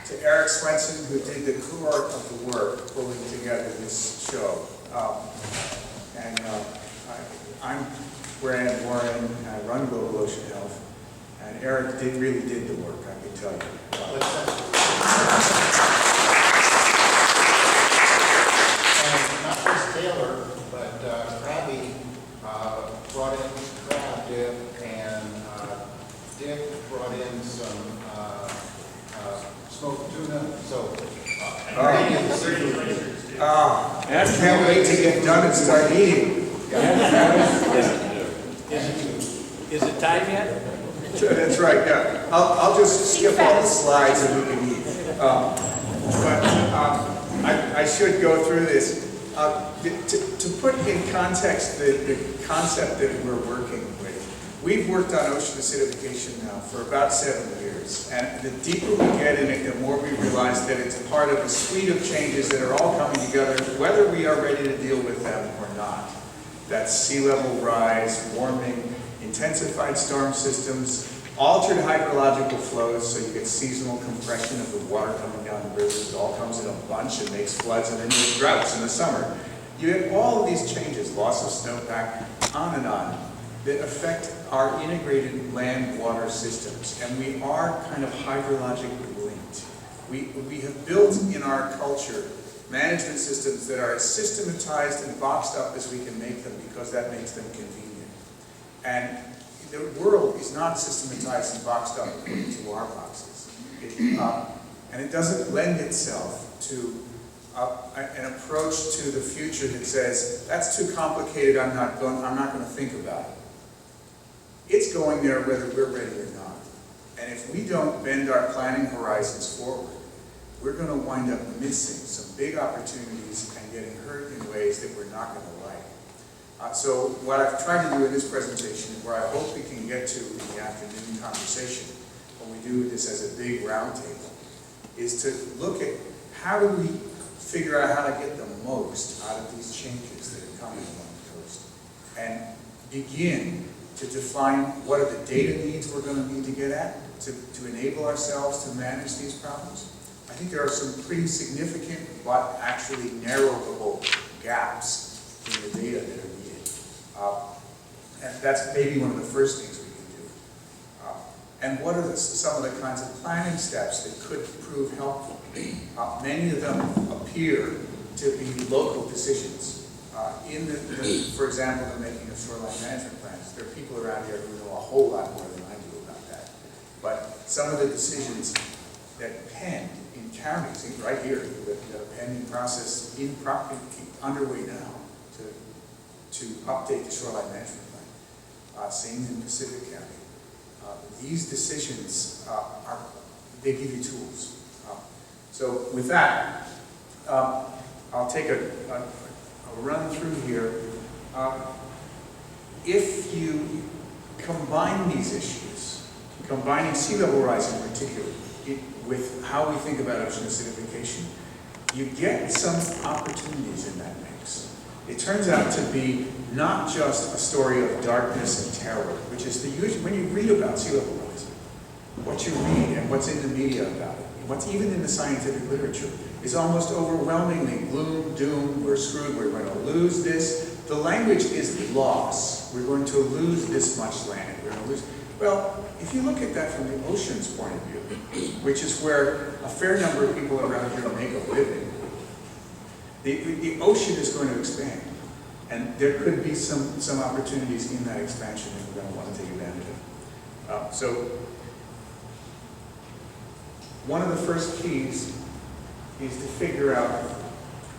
to Eric Swenson, who did the core of the work pulling together this show. I'm Brad Warren, and I run Global Ocean Health, and Eric really did the work, I can tell you. And not just Taylor, but Krabby brought in crab dip, and Dick brought in some smoked tuna. So, I can't wait to get done and start eating. Is it time yet? That's right, yeah. I'll just skip all the slides and we can eat. I should go through this. To put in context the concept that we're working with, we've worked on ocean acidification now for about 7 years. And the deeper we get in it, the more we realize that it's part of a suite of changes that are all coming together, whether we are ready to deal with them or not. That's sea level rise, warming, intensified storm systems, altered hydrological flows, so you get seasonal compression of the water coming down the rivers. It all comes in a bunch and makes floods, and then you get droughts in the summer. You have all of these changes, loss of snowpack, on, that affect our integrated land-water systems. And we are kind of hydrologically linked. We have built in our culture management systems that are as systematized and boxed up as we can make them, because that makes them convenient. And the world is not systematized and boxed up according to our boxes. And it doesn't lend itself to an approach to the future that says, that's too complicated, I'm not going to think about it. It's going there whether we're ready or not. And if we don't bend our planning horizons forward, we're going to wind up missing some big opportunities and getting hurt in ways that we're not going to like. So what I've tried to do in this presentation, where I hope we can get to in the afternoon conversation, when we do this as a big roundtable, is to look at how do we figure out how to get the most out of these changes that are coming along the coast, and begin to define what are the data needs we're going to need to get at to enable ourselves to manage these problems. I think there are some pretty significant but actually narrowable gaps in the data that are needed. And that's maybe one of the first things we can do. And what are some of the kinds of planning steps that could prove helpful? Many of them appear to be local decisions. For example, the making of shoreline management plans, there are people around here who know a whole lot more than I do about that. But some of the decisions that penned in counties, right here, the pending process underway now to update the shoreline management plan. Same in Pacific County. These decisions they give you tools. So with that, I'll take a run through here. If you combine these issues, combining sea level rise in particular, with how we think about ocean acidification, you get some opportunities in that mix. It turns out to be not just a story of darkness and terror, which is when you read about sea level rise, what you read and what's in the media about it, what's even in the scientific literature, is almost overwhelmingly gloom, doom, we're screwed, we're going to lose this. The language is loss. We're going to lose this much land. We're going to lose. Well, if you look at that from the ocean's point of view, which is where a fair number of people around here make a living, the ocean is going to expand. And there could be some opportunities in that expansion that we're going to want to take advantage of. So one of the first keys is to figure out,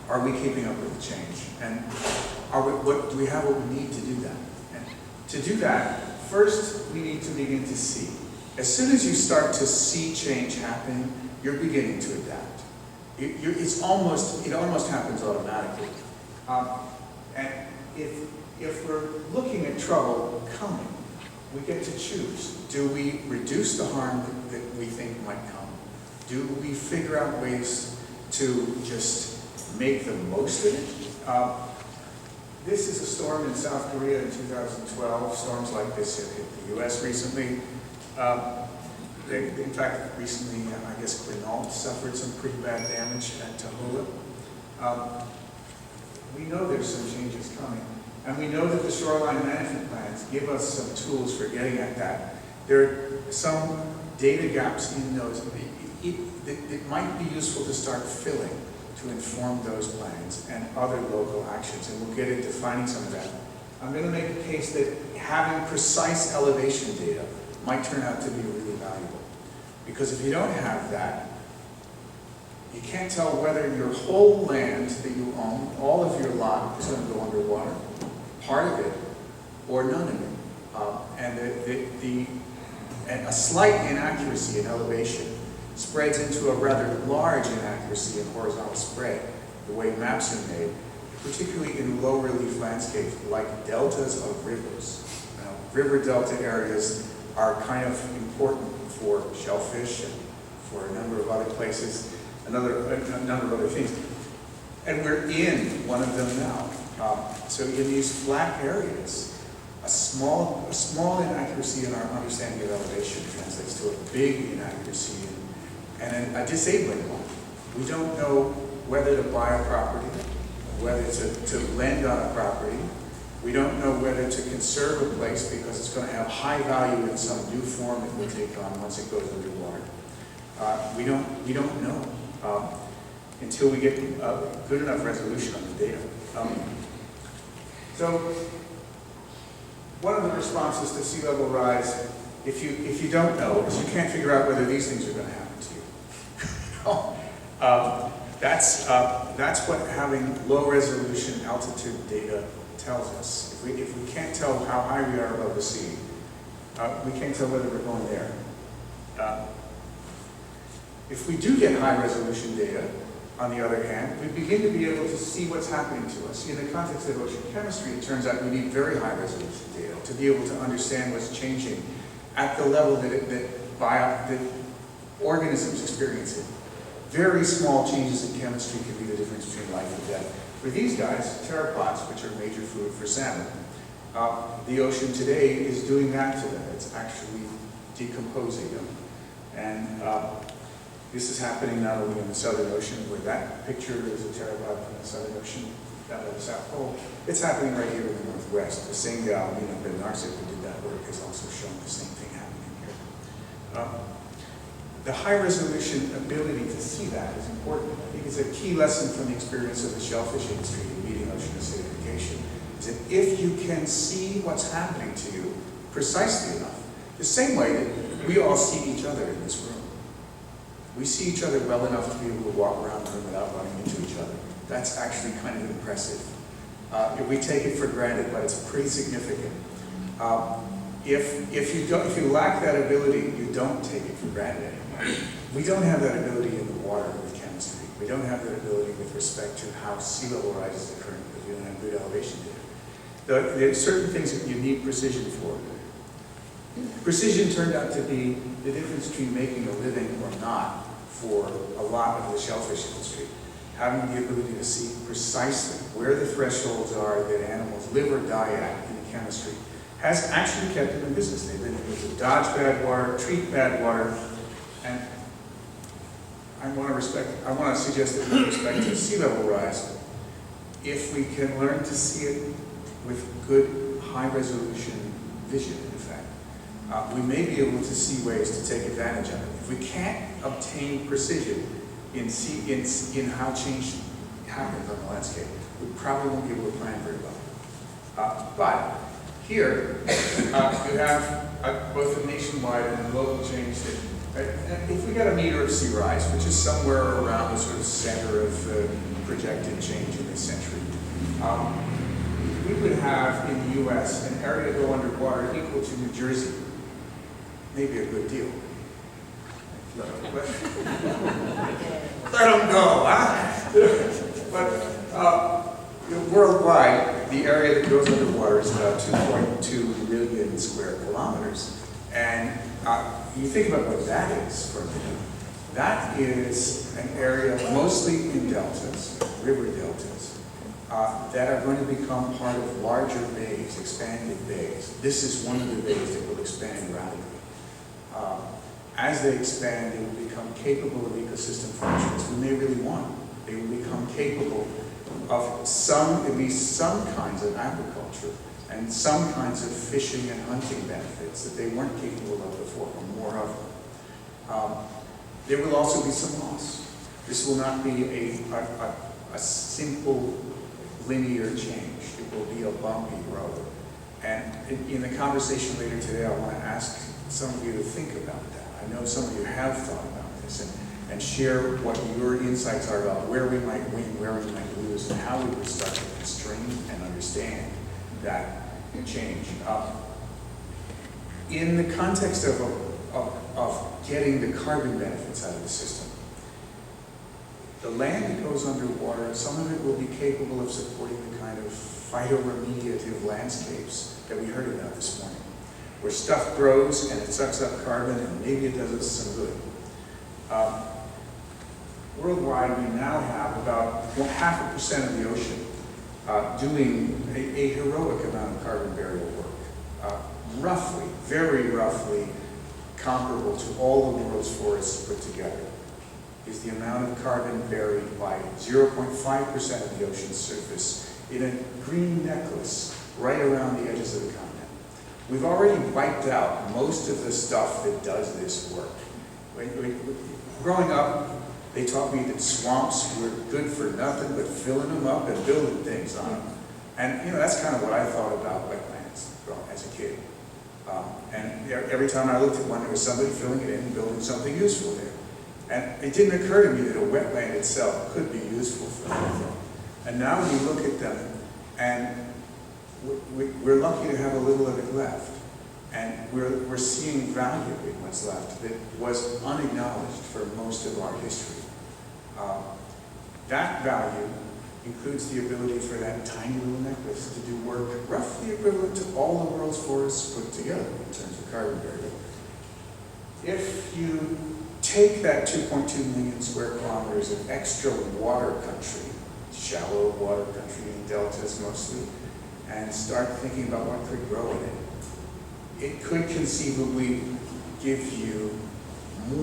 are we keeping up with the change? And do we have what we need to do that? And to do that, first we need to begin to see. As soon as you start to see change happening, you're beginning to adapt. It almost happens automatically. And if we're looking at trouble coming, we get to choose. Do we reduce the harm that we think might come? Do we figure out ways to just make the most of it? This is a storm in South Korea in 2012. Storms like this have hit the US recently. In fact, recently, I guess Quinault suffered some pretty bad damage at Tahula. We know there's some changes coming, and we know that the shoreline management plans give us some tools for getting at that. There are some data gaps in those. It might be useful to start filling to inform those plans and other local actions, and we'll get into finding some of that. I'm going to make a case that having precise elevation data might turn out to be really valuable. Because if you don't have that, you can't tell whether your whole land that you own, all of your lot, is going to go underwater, part of it, or none of it. And a slight inaccuracy in elevation spreads into a rather large inaccuracy in horizontal spread, the way maps are made, particularly in low relief landscapes like deltas of rivers. Now, river delta areas are kind of important for shellfish and for a number of other places, a number of other things. And we're in one of them now. So in these flat areas, a small inaccuracy in our understanding of elevation translates to a big inaccuracy and a disabling one. We don't know whether to buy a property, whether to lend on a property. We don't know whether to conserve a place because it's going to have high value in some new form it will take on once it goes underwater. We don't know until we get good enough resolution on the data. So one of the responses to sea level rise, if you don't know, is you can't figure out whether these things are going to happen to you. That's what having low resolution altitude data tells us. If we can't tell how high we are above the sea, we can't tell whether we're going there. If we do get high resolution data, on the other hand, we begin to be able to see what's happening to us. In the context of ocean chemistry, it turns out we need very high resolution data to be able to understand what's changing at the level that organisms experience it. Very small changes in chemistry can be the difference between life and death. For these guys, pteropods, which are major food for salmon, the ocean today is doing that to them. It's actually decomposing them. And this is happening not only in the Southern Ocean, where that picture is a pteropod from the Southern Ocean, that way the South Pole. It's happening right here in the Northwest. The same gal, Benarsic, who did that work, has also shown the same thing happening here. The high-resolution ability to see that is important. I think it's a key lesson from the experience of the shellfish industry in meeting ocean acidification, is that if you can see what's happening to you precisely enough, the same way that we all see each other in this room. We see each other well enough to be able to walk around the room without running into each other. That's actually kind of impressive. We take it for granted, but it's pretty significant. If you lack that ability, you don't take it for granted anymore. We don't have that ability in the water with chemistry. We don't have that ability with respect to how sea level rise is occurring because we don't have good elevation data. There are certain things that you need precision for. Precision turned out to be the difference between making a living or not for a lot of the shellfish industry. Having the ability to see precisely where the thresholds are that animals live or die at in the chemistry has actually kept them in business. They've been able to dodge bad water, treat bad water, and I want to suggest that with respect to sea level rise, if we can learn to see it with good high resolution vision, in fact, we may be able to see ways to take advantage of it. If we can't obtain precision in how change happens on the landscape, we probably won't be able to plan very well. But here, you have both a nationwide and a local change that, if we get a meter of sea rise, which is somewhere around the sort of center of projected change in this century, we would have in the US an area go underwater equal to New Jersey. Maybe a good deal. Let them go, huh? But worldwide, the area that goes underwater is about 2.2 million square kilometers. And you think about what that is for a minute. That is an area mostly in deltas, river deltas, that are going to become part of larger bays, expanded bays. This is one of the bays that will expand radically. as they expand, they will become capable of ecosystem functions when they really want. They will become capable of at least some kinds of agriculture and some kinds of fishing and hunting benefits that they weren't capable of before, or more of them. There will also be some loss. This will not be a simple linear change. It will be a bumpy road. And in the conversation later today, I want to ask some of you to think about that. I know some of you have thought about this and share what your insights are about where we might win, where we might lose, and how we would start to constrain and understand that change. In the context of getting the carbon benefits out of the system, the land that goes underwater, some of it will be capable of supporting the kind of phytoremediative landscapes that we heard about this morning, where stuff grows and it sucks up carbon and maybe it does us some good. Worldwide, we now have about 0.5% of the ocean doing a heroic amount of carbon burial work. Roughly, very roughly, comparable to all the world's forests put together is the amount of carbon buried by 0.5% of the ocean's surface in a green necklace right around the edges of the continent. We've already wiped out most of the stuff that does this work. Growing up, they taught me that swamps were good for nothing but filling them up and building things on them. And that's kind of what I thought about wetlands as a kid. And every time I looked at one, there was somebody filling it in and building something useful there. And it didn't occur to me that a wetland itself could be useful for anything. And now we look at them, and we're lucky to have a little of it left. And we're seeing value in what's left that was unacknowledged for most of our history. That value includes the ability for that tiny little necklace to do work roughly equivalent to all the world's forests put together in terms of carbon burial. If you take that 2.2 million square kilometers of extra water country, shallow water country in deltas mostly, and start thinking about what could grow in it, it could conceivably give you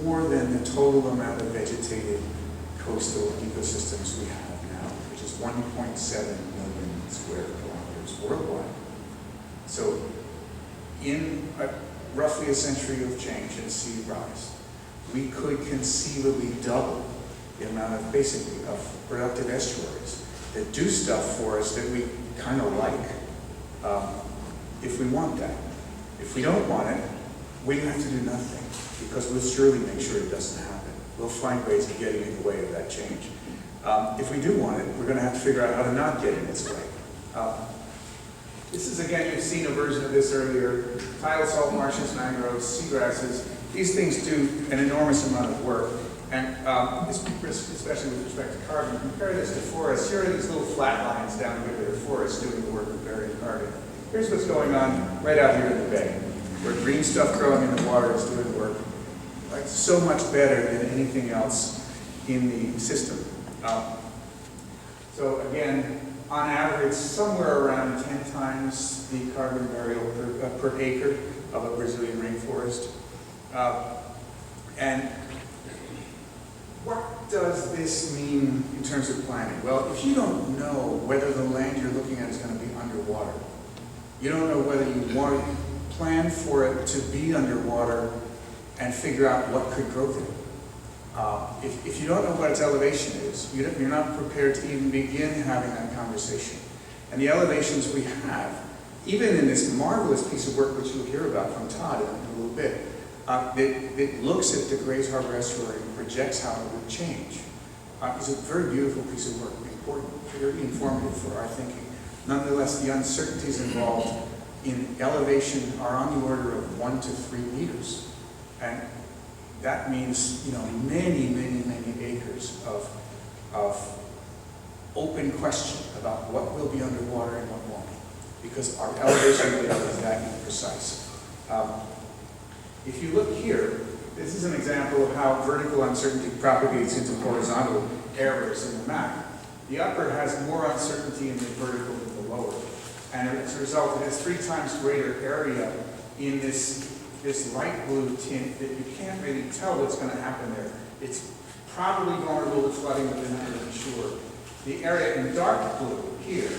more than the total amount of vegetated coastal ecosystems we have now, which is 1.7 million square kilometers worldwide. So in roughly a century of change and sea rise, we could conceivably double the amount of productive estuaries that do stuff for us that we kind of like, if we want that. If we don't want it, we have to do nothing, because we'll surely make sure it doesn't happen. We'll find ways of getting in the way of that change. If we do want it, we're going to have to figure out how to not get in its way. This is, again, you've seen a version of this earlier. Tidal salt marshes, mangroves, seagrasses. These things do an enormous amount of work, and especially with respect to carbon. Compare this to forests. Here are these little flat lines down here that are forests doing the work of burying carbon. Here's what's going on right out here in the bay, where green stuff growing in the water is doing work so much better than anything else in the system. So again, on average, somewhere around 10 times the carbon burial per acre of a Brazilian rainforest. And what does this mean in terms of planning? Well, if you don't know whether the land you're looking at is going to be underwater, you don't know whether you want to plan for it to be underwater and figure out what could grow there. If you don't know what its elevation is, you're not prepared to even begin having that conversation. And the elevations we have, even in this marvelous piece of work which you'll hear about from Todd in a little bit, that looks at the Grays Harbor estuary and projects how it would change. It's a very beautiful piece of work, important, very informative for our thinking. Nonetheless, the uncertainties involved in elevation are on the order of 1 to 3 meters. And that means, many, many, many acres of open question about what will be underwater and what won't, because our elevation data is that imprecise. If you look here, this is an example of how vertical uncertainty propagates into horizontal errors in the map. The upper has more uncertainty in the vertical than the lower. And as a result, it has 3 times greater area in this this light blue tint that you can't really tell what's going to happen there. It's probably vulnerable to flooding, but they're not really sure. The area in dark blue, here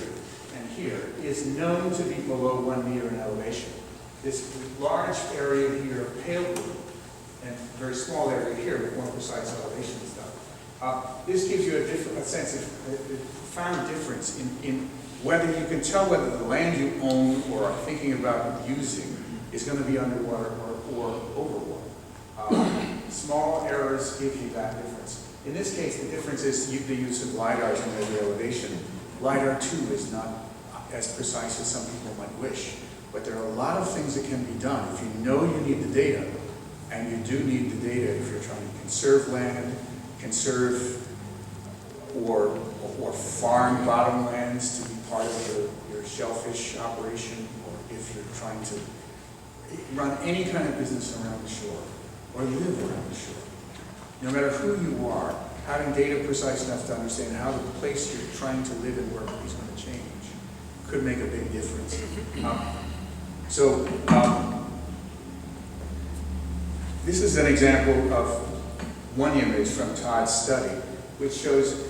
and here, is known to be below 1 meter in elevation. This large area here, pale blue, and very small area here with more precise elevation stuff. This gives you a sense of a profound difference in whether you can tell whether the land you own or are thinking about using is going to be underwater or over water. Small errors give you that difference. In this case, the difference is the use of LiDAR to measure elevation. LiDAR, too, is not as precise as some people might wish, but there are a lot of things that can be done. If you know you need the data, and you do need the data if you're trying to conserve land, conserve or farm bottomlands to be part of your shellfish operation, or if you're trying to run any kind of business around the shore, or live around the shore. No matter who you are, having data precise enough to understand how the place you're trying to live and work is going to change could make a big difference. This is an example of one image from Todd's study, which shows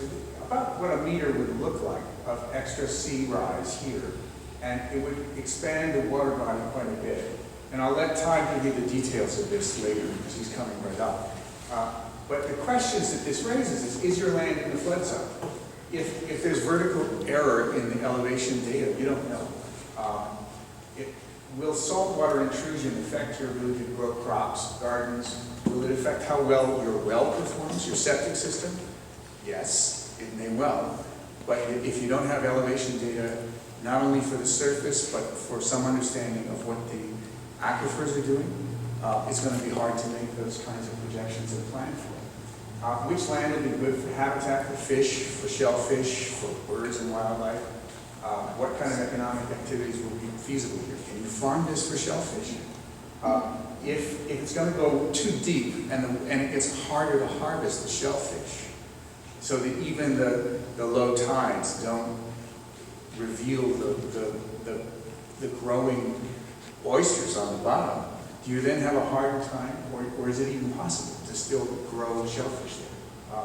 about what a meter would look like of extra sea rise here. And it would expand the water body quite a bit. And I'll let Todd give you the details of this later, because he's coming right up. But the questions that this raises is your land in the flood zone? If there's vertical error in the elevation data, you don't know. Will saltwater intrusion affect your ability to grow crops, gardens? Will it affect how well your well performs, your septic system? Yes, it may well. But if you don't have elevation data, not only for the surface, but for some understanding of what the aquifers are doing, it's going to be hard to make those kinds of projections and plan for. Which land will be good for habitat, for fish, for shellfish, for birds and wildlife? What kind of economic activities will be feasible here? Can you farm this for shellfish? If it's going to go too deep and it gets harder to harvest the shellfish, so that even the low tides don't reveal the growing oysters on the bottom, do you then have a harder time, or is it even possible to still grow shellfish there?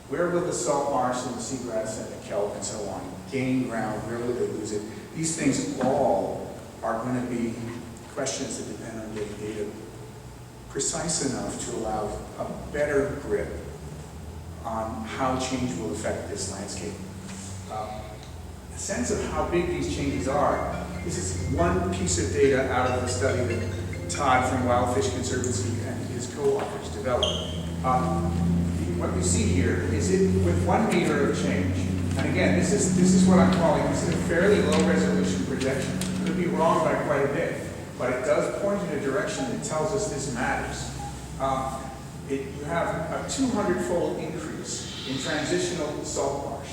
Where will the salt marsh and the seagrass and the kelp and so on gain ground? Where will they lose it? These things all are going to be questions that depend on getting data precise enough to allow a better grip on how change will affect this landscape. A sense of how big these changes are, this is one piece of data out of the study that Todd from Wildfish Conservancy and his co-authors developed. What you see here is it with 1 meter of change. And again, this is what I'm calling, this is a fairly low resolution projection. It could be wrong by quite a bit, but it does point in a direction that tells us this matters. You have a 200-fold increase in transitional salt marsh.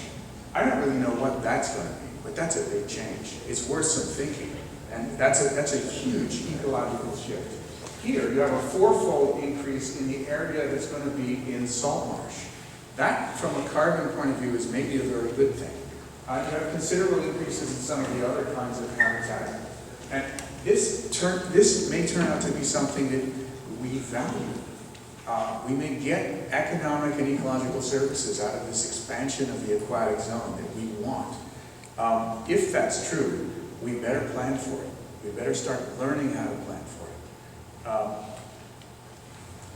I don't really know what that's going to be, but that's a big change. It's worth some thinking, and that's a huge ecological shift. Here, you have a 4-fold increase in the area that's going to be in salt marsh. That, from a carbon point of view, is maybe a very good thing. You have considerable increases in some of the other kinds of habitat. And this may turn out to be something that we value. We may get economic and ecological services out of this expansion of the aquatic zone that we want. If that's true, we better plan for it. We better start learning how to plan for it.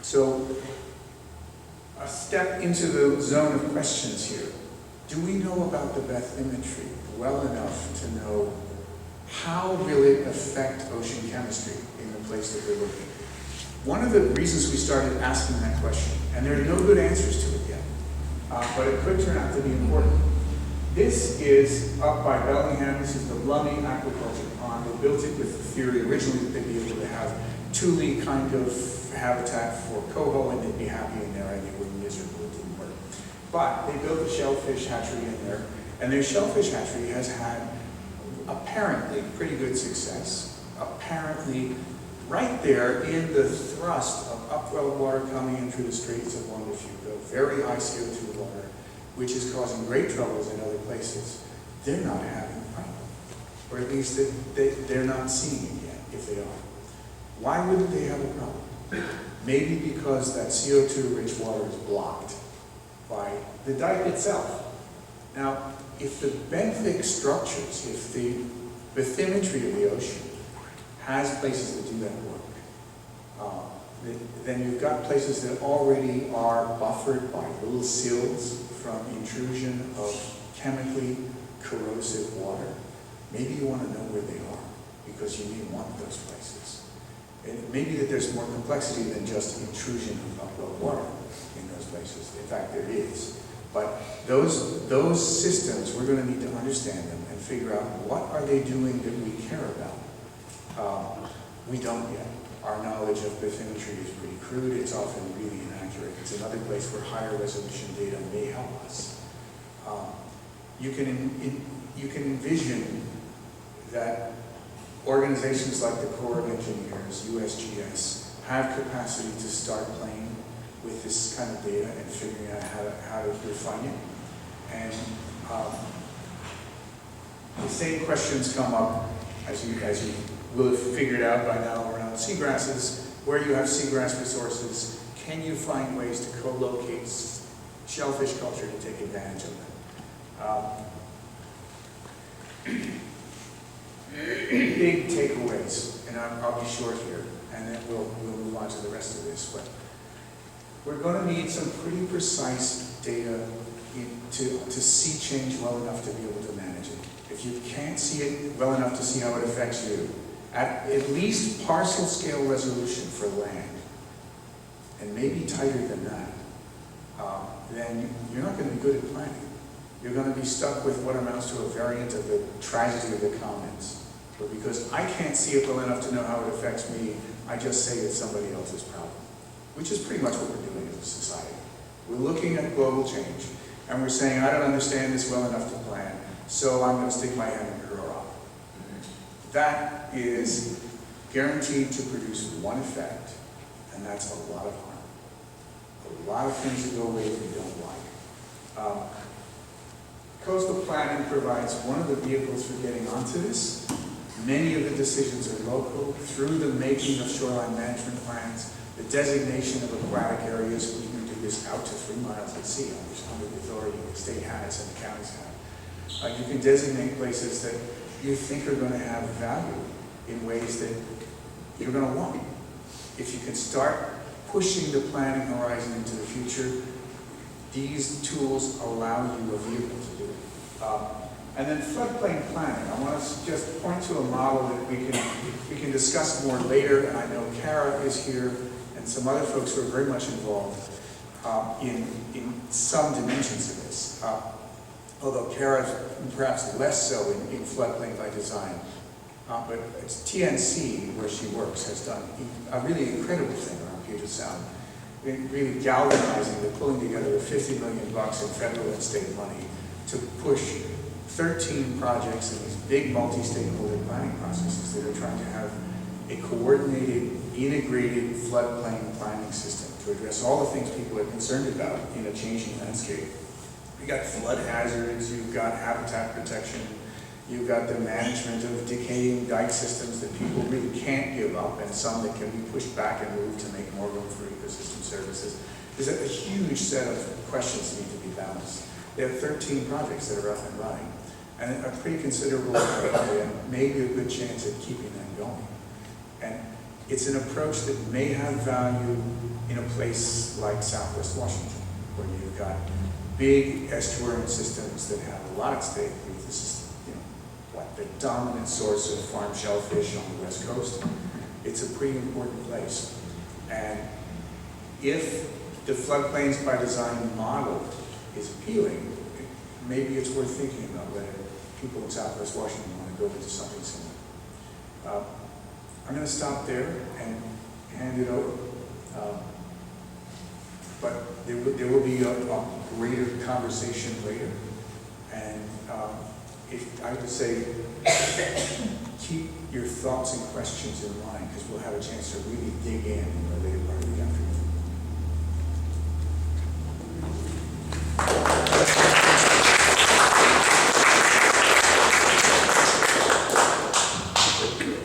So, a step into the zone of questions here. Do we know about the bathymetry well enough to know how will it affect ocean chemistry in the place that we're looking? One of the reasons we started asking that question, and there are no good answers to it yet, but it could turn out to be important. This is up by Bellingham. This is the Lummi aquaculture pond. They built it with the theory originally that they'd be able to have tule kind of habitat for coho and they'd be happy in there, and they were miserable, it didn't work. But they built a shellfish hatchery in there, and their shellfish hatchery has had apparently pretty good success. Apparently right there in the thrust of upwell water coming in through the Straits of Juan de Fuca, very high CO2 water, which is causing great troubles in other places. They're not having a problem, or at least they're not seeing it yet, if they are. Why wouldn't they have a problem? Maybe because that CO2-rich water is blocked by the dike itself. Now, if the benthic structures, if the bathymetry of the ocean has places that do that work, then you've got places that already are buffered by little sills from intrusion of chemically corrosive water. Maybe you want to know where they are because you may want those places. And maybe that there's more complexity than just intrusion of water in those places. In fact, there is. But those systems, we're going to need to understand them and figure out what are they doing that we care about. We don't yet. Our knowledge of bathymetry is pretty crude. It's often really inaccurate. It's another place where higher resolution data may help us. You can envision that organizations like the Corps of Engineers, USGS, have capacity to start playing with this kind of data and figuring out how to refine it. And the same questions come up, as you will have figured out by now, around seagrasses. Where you have seagrass resources, can you find ways to co-locate shellfish culture to take advantage of them? Big takeaways, and I'll be short here, and then we'll move on to the rest of this. But we're going to need some pretty precise data to see change well enough to be able to manage it. If you can't see it well enough to see how it affects you, at least parcel scale resolution for land, and maybe tighter than that, then you're not going to be good at planning. You're going to be stuck with what amounts to a variant of the tragedy of the commons. But because I can't see it well enough to know how it affects me, I just say it's somebody else's problem, which is pretty much what we're doing as a society. We're looking at global change, and we're saying, I don't understand this well enough to plan, so I'm going to stick my head in the drawer. That is guaranteed to produce one effect, and that's a lot of harm. A lot of things that go away that we don't like. Coastal planning provides one of the vehicles for getting onto this. Many of the decisions are local, through the making of shoreline management plans, the designation of aquatic areas. We can do this out to 3 miles at sea under the authority the state has and the counties have. You can designate places that you think are going to have value in ways that you're going to want. If you can start pushing the planning horizon into the future, these tools allow you a vehicle to do it. And then floodplain planning. I want to just point to a model that we can discuss more later, and I know Kara is here and some other folks who are very much involved in some dimensions of this. Although Kara is perhaps less so in floodplain by design. But it's TNC, where she works, has done a really incredible thing around Puget Sound. Really galvanizing, the pulling together of $50 million in federal and state money to push 13 projects in these big multi-stakeholder planning processes that are trying to have a coordinated, integrated floodplain planning system to address all the things people are concerned about in a changing landscape. You've got flood hazards, you've got habitat protection, you've got the management of decaying dike systems that people really can't give up, and some that can be pushed back and moved to make more room for ecosystem services. There's a huge set of questions that need to be balanced. There are 13 projects that are up and running, and a pretty considerable area, maybe a good chance at keeping them going. And it's an approach that may have value in a place like Southwest Washington, where you've got big estuarine systems that have a lot at stake. This is, the dominant source of farm shellfish on the West Coast. It's a pretty important place. And if the floodplains by design model is appealing, maybe it's worth thinking about whether people in Southwest Washington want to go into something similar. I'm going to stop there and hand it over. But there will be a greater conversation later. And if I would say, keep your thoughts and questions in mind, because we'll have a chance to really dig in the later part of the afternoon.